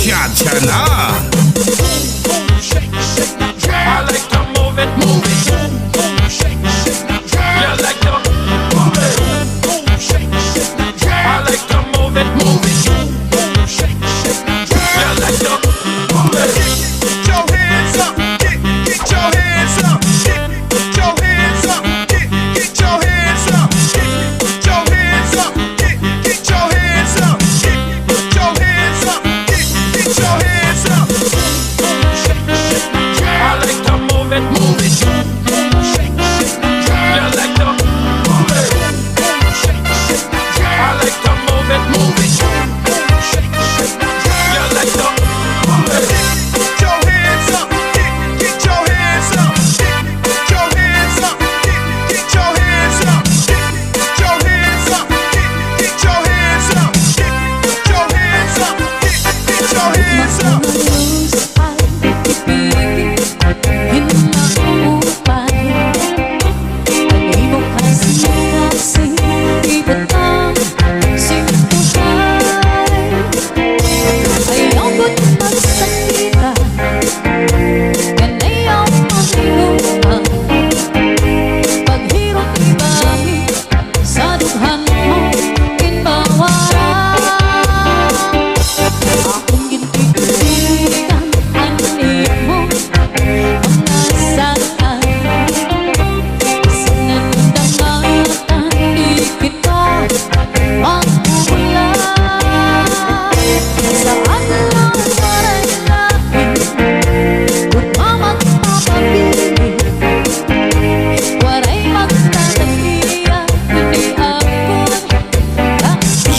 Chacha na. I like to move it, move it. Shake, shake, you like to move it. Shake, shake, I like to move it, move it. Shake, shake, you like to move it. Get your hands up, get your hands up, get your hands up, get your hands up, get your hands up, get your hands up, get your hands up, get your hands up. I like to move it, move it. Shake, you like to move it. Shake, I like to move it, move it. Shake, you like to move it. Get your hands up, get your hands up, get your hands up, get your hands up, get your hands up, get your hands up, get your hands up, get your hands up.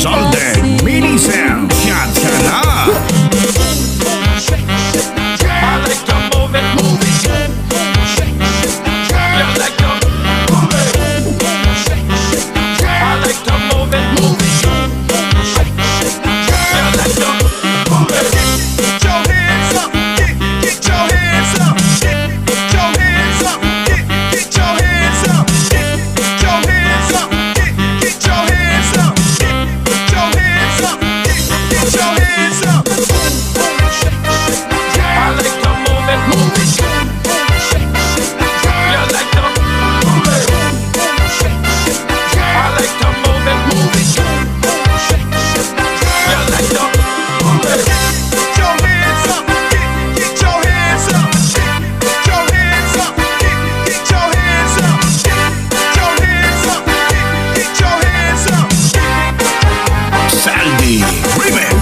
Solden Mini Sound Chacha na. I like to move it, move it. Shake, you like to move it. Shake, I like to move it, move it. Shake, you like to move it. Get your hands up, get your hands up, get your hands up, get your hands up, get your hands up, get your hands up, get your hands up, get your hands up. I like to move it, move it. Shake, you like to move it. Shake, I like to move it, move it. Shake, you like to move it. Get your hands up, get your hands up, get your hands up, get your hands up, get your hands up, get your hands up. Saldi Remix.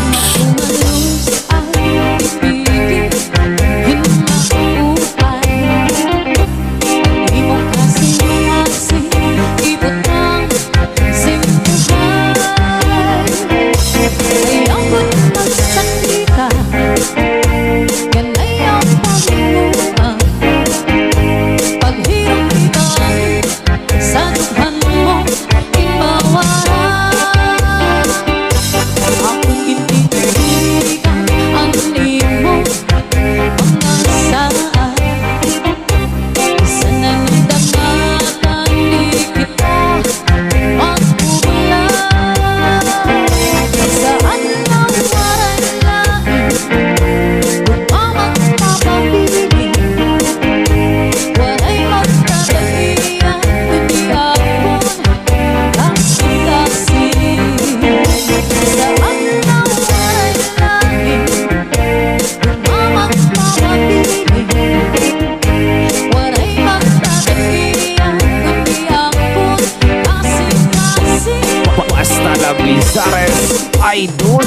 Basta la Blizares Idol.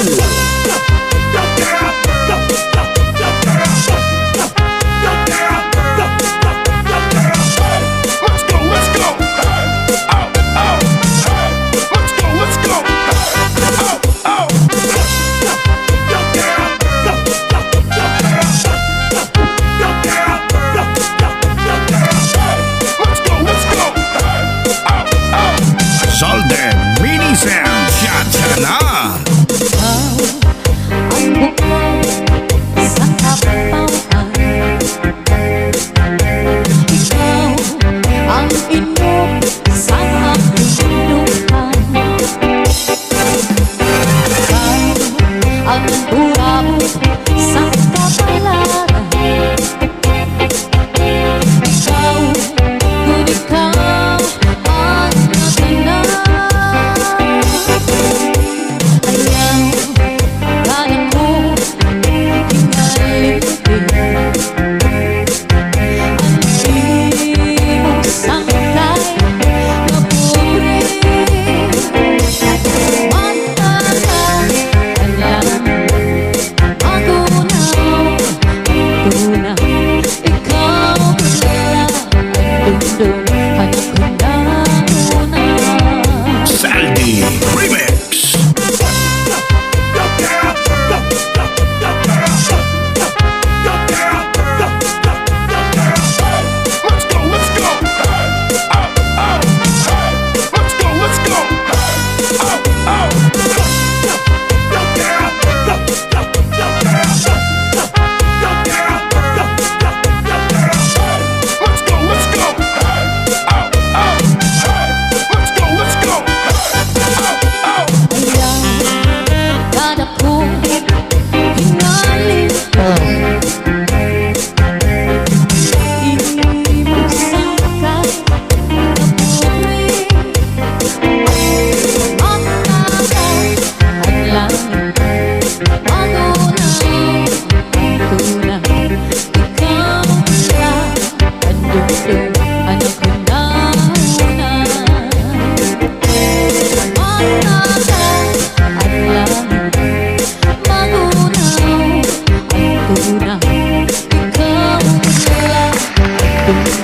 Solden Mini Sound Chacha na.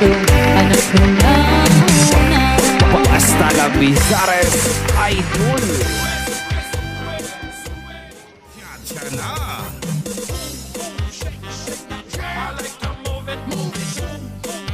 mundo, anak ko na una. Basta la Bizares Idol. Chacha na. I like to move it, move it.